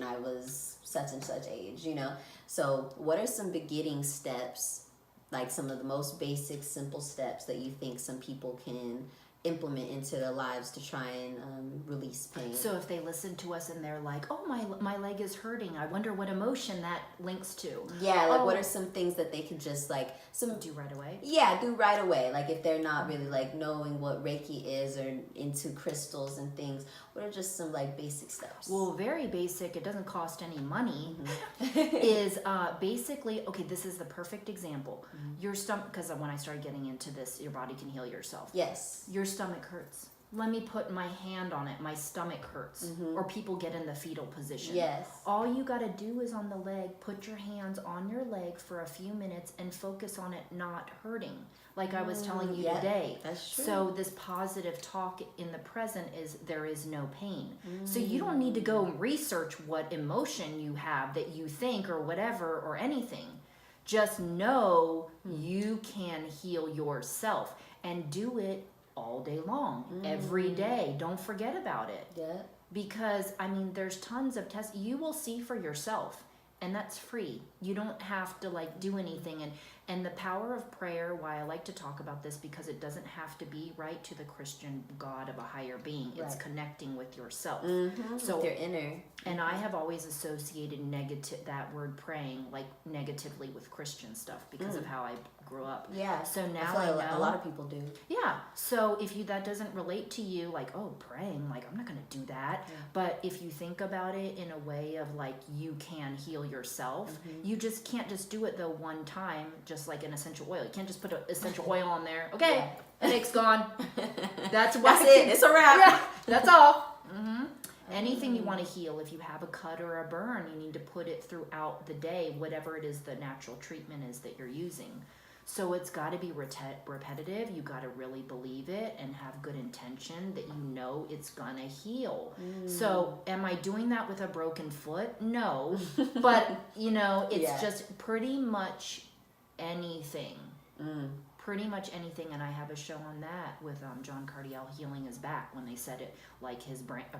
I was such and such age, you know? So what are some beginning steps, like some of the most basic, simple steps that you think some people can implement into their lives to try and release pain? So if they listen to us and they're like, oh, my leg is hurting, I wonder what emotion that links to. Yeah, like what are some things that they could just like do right away? Yeah, do right away. Like if they're not really like knowing what Reiki is or into crystals and things, what are just some like basic steps? Well, very basic, it doesn't cost any money, is basically, okay, this is the perfect example. Your stomach, because when I started getting into this, your body can heal yourself. Yes. Your stomach hurts. Let me put my hand on it. My stomach hurts. Or people get in the fetal position. Yes. All you got to do is on the leg, put your hands on your leg for a few minutes and focus on it not hurting. Like I was telling you today. That's true. So this positive talk in the present is there is no pain. So you don't need to go and research what emotion you have that you think or whatever or anything. Just know you can heal yourself and do it all day long, every day. Don't forget about it. Yeah. Because, I mean, there's tons of tests. You will see for yourself, and that's free. You don't have to, like, do anything. And the power of prayer, why I like to talk about this, because it doesn't have to be right to the Christian God of a higher being. It's connecting with yourself. So with your inner. And I have always associated that word praying, like, negatively with Christian stuff because of how I grew up. Yeah. So now I feel I know a lot of people do. Yeah. So if that doesn't relate to you, like, oh, praying, like, I'm not going to do that. Yeah. But if you think about it in a way of like you can heal yourself, you just can't just do it the one time, just like an essential oil. You can't just put an essential oil on there. Okay, headache's gone. That's it. It's a wrap. Yeah, that's all. Anything you want to heal, if you have a cut or a burn, you need to put it throughout the day, whatever it is the natural treatment is that you're using. So it's got to be repetitive. You got to really believe it and have good intention that you know it's going to heal. So am I doing that with a broken foot? No. But, you know, it's just pretty much anything. Pretty much anything. And I have a show on that with John Cardiel healing his back when they said it like his back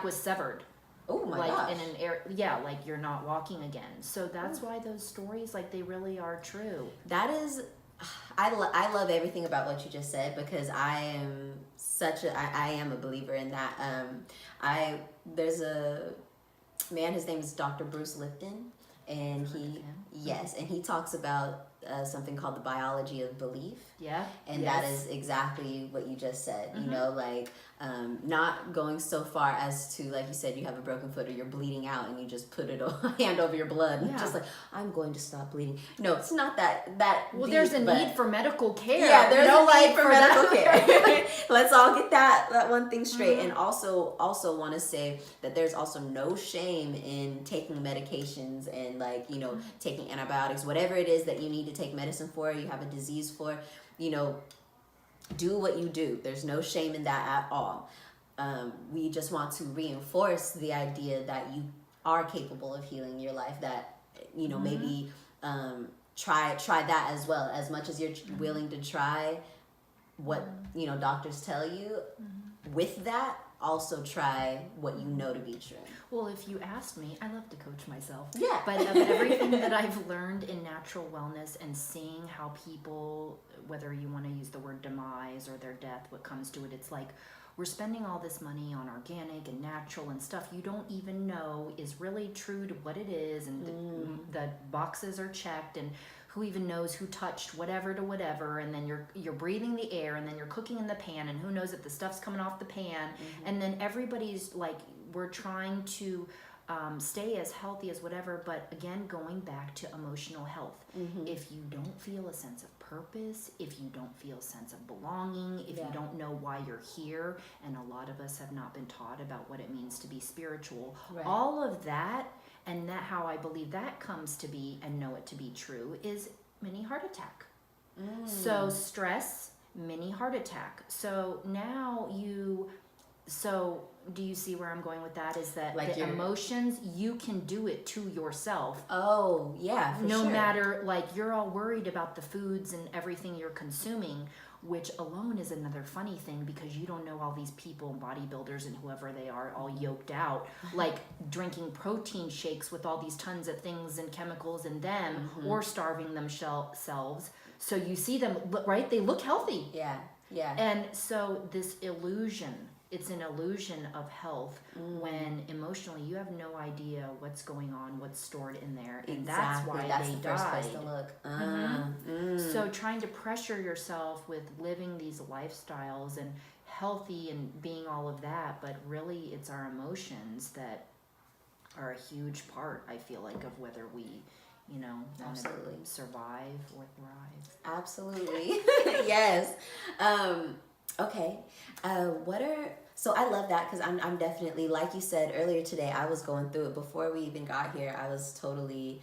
was severed. Oh my like gosh. in an like you're not walking again. So that's why those stories, like, they really are true. That is, I love everything about what you just said, because I am a believer in that. There's a man, his name is Dr. Bruce Lipton, and he talks about something called the biology of belief. Yeah. And that is exactly what you just said. You know, like not going so far as to, like you said, you have a broken foot or you're bleeding out and you just put a hand over your blood and just like, I'm going to stop bleeding. No, it's not that well, deep, there's a need for medical care. Yeah, there's a need for medical care. Let's all get that one thing straight. And also want to say that there's also no shame in taking medications and, like, you know, taking antibiotics, whatever it is that you need to take medicine for, you have a disease for, you know, do what you do. There's no shame in that at all. We just want to reinforce the idea that you are capable of healing your life, that, you know, maybe try that as well. As much as you're willing to try what, you know, doctors tell you, with that, also try what you know to be true. Well, if you ask me, I love to coach myself. Yeah. But of everything that I've learned in natural wellness and seeing how people, whether you want to use the word demise or their death, what comes to it, it's like we're spending all this money on organic and natural and stuff you don't even know is really true to what it is, and the boxes are checked, and who even knows who touched whatever to whatever, and then you're breathing the air, and then you're cooking in the pan, and who knows if the stuff's coming off the pan, and then everybody's like, we're trying to stay as healthy as whatever, but again, going back to emotional health. If you don't feel a sense of purpose, if you don't feel a sense of belonging, if you don't know why you're here, and a lot of us have not been taught about what it means to be spiritual, all of that, and that how I believe that comes to be and know it to be true is mini heart attack. So stress, mini heart attack. So now do you see where I'm going with that? Is that like the emotions, you can do it to yourself. Oh, yeah, for no sure. matter, like, you're all worried about the foods and everything you're consuming. which alone is another funny thing because you don't know all these people, bodybuilders and whoever they are, all yoked out, like drinking protein shakes with all these tons of things and chemicals in them, or starving themselves. So you see them, right? They look healthy. Yeah. Yeah. And so this illusion, it's an illusion of health when emotionally you have no idea what's going on, what's stored in there. And that's why that's they the first died. place to look. So trying to pressure yourself with living these lifestyles and healthy and being all of that, but really it's our emotions that are a huge part, I feel like, of whether we, you know, want to survive or thrive. Absolutely. Yes. Okay. So I love that because I'm definitely, like you said earlier today, I was going through it before we even got here. I was totally,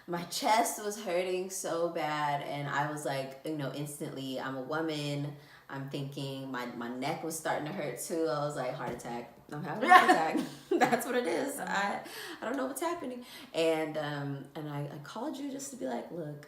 my chest was hurting so bad. And I was like, you know, instantly, I'm a woman. I'm thinking my neck was starting to hurt too. I was like, heart attack. I'm having a heart attack. That's what it is. I don't know what's happening. And I called you just to be like, look,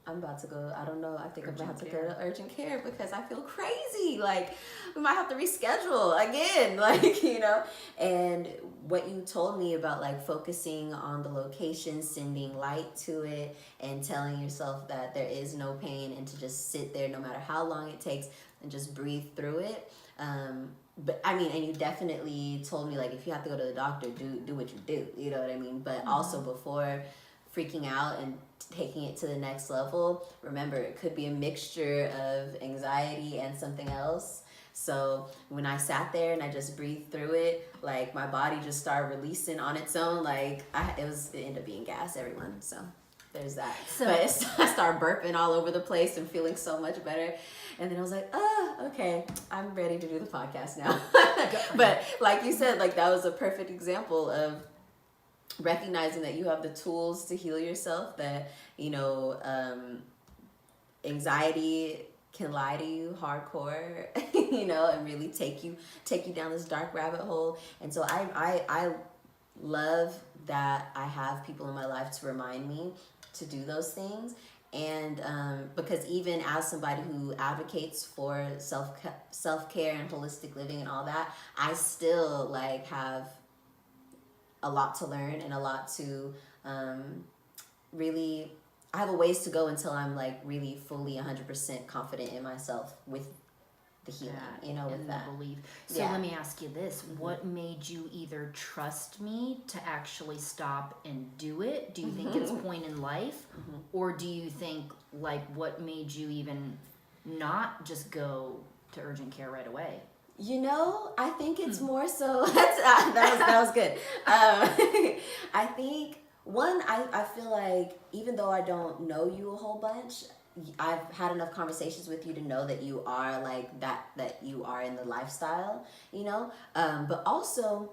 I'm about to go, I don't know, I think I'm about to go to urgent care because I feel crazy. Like, we might have to reschedule again, like, you know. And what you told me about, like, focusing on the location, sending light to it, and telling yourself that there is no pain and to just sit there no matter how long it takes and just breathe through it. But I mean, and you definitely told me, like, if you have to go to the doctor, do what you do, you know what I mean? But also before freaking out and taking it to the next level, remember, it could be a mixture of anxiety and something else. So when I sat there and I just breathed through it, like, my body just started releasing on its own. Like, it ended up being gas, everyone. So there's that. So but I started burping all over the place and feeling so much better. And then I was like, okay, I'm ready to do the podcast now. But like you said, like, that was a perfect example of recognizing that you have the tools to heal yourself, that, you know, anxiety can lie to you hardcore, you know, and really take you down this dark rabbit hole. And so I love that I have people in my life to remind me to do those things. And because even as somebody who advocates for self-care and holistic living and all that, I still, like, have a lot to learn and a lot to really, I have a ways to go until I'm, like, really fully 100% confident in myself with the healing, you know, with that belief. So let me ask you this. What made you either trust me to actually stop and do it? Do you think it's a point in life? Or do you think, like, what made you even not just go to urgent care right away? You know, I think it's more so, that was good. I think, one, I feel like even though I don't know you a whole bunch, I've had enough conversations with you to know that you are like that you are in the lifestyle, you know? But also,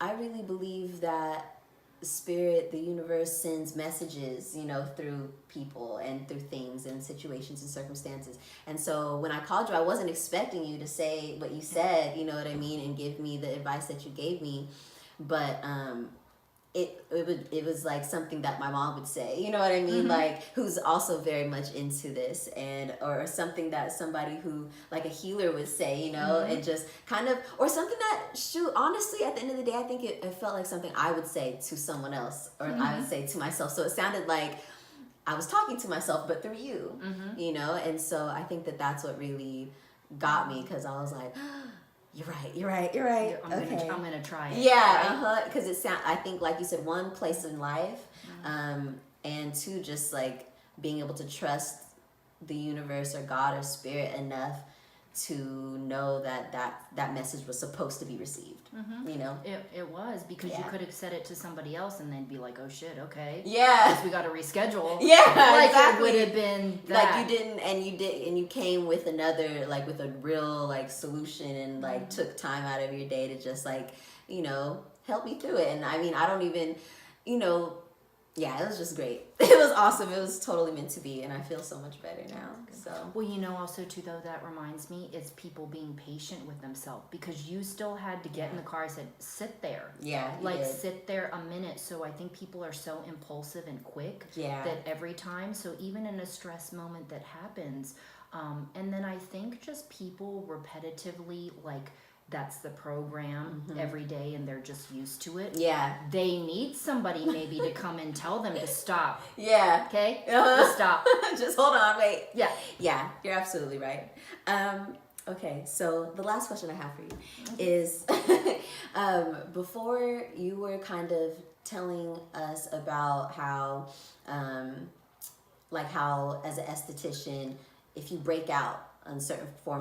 I really believe that spirit, the universe, sends messages, you know, through people and through things and situations and circumstances. And so when I called you, I wasn't expecting you to say what you said, you know what I mean, and give me the advice that you gave me. But it was like something that my mom would say, you know what I mean? Like, who's also very much into this, and or something that somebody who, like, a healer would say, you know, and just kind of, or something that, shoot, honestly, at the end of the day, I think it felt like something I would say to someone else, or I would say to myself. So it sounded like I was talking to myself, but through you, you know? And so I think that that's what really got me, because I was like, You're right. I'm gonna try it. Yeah, because I think, like you said, one, place in life, and two, just, like, being able to trust the universe or God or spirit enough to know that message was supposed to be received. You know, it was, because you could have said it to somebody else and they'd be like, oh shit, okay, yeah, guess we got to reschedule. Like, exactly. It would have been that. Like, you came with another, like, with a real, like, solution, and, like, took time out of your day to just, like, you know, help me through it. And I mean, I don't even, you know, yeah, it was just great. It was awesome. It was totally meant to be, and I feel so much better now. So, well, you know, also too, though, that reminds me, is people being patient with themselves, because you still had to get in the car. I said, sit there. Yeah, like, sit there a minute. So I think people are so impulsive and quick that every time. So even in a stress moment that happens, And then I think just people repetitively, like, that's the program every day and they're just used to it. Yeah. They need somebody maybe to come and tell them to stop. Yeah. Okay? Uh-huh. Just stop. Just hold on, wait. Yeah. Yeah, you're absolutely right. Okay, so the last question I have for you is before you were kind of telling us about how, like how as an esthetician, if you break out on certain forms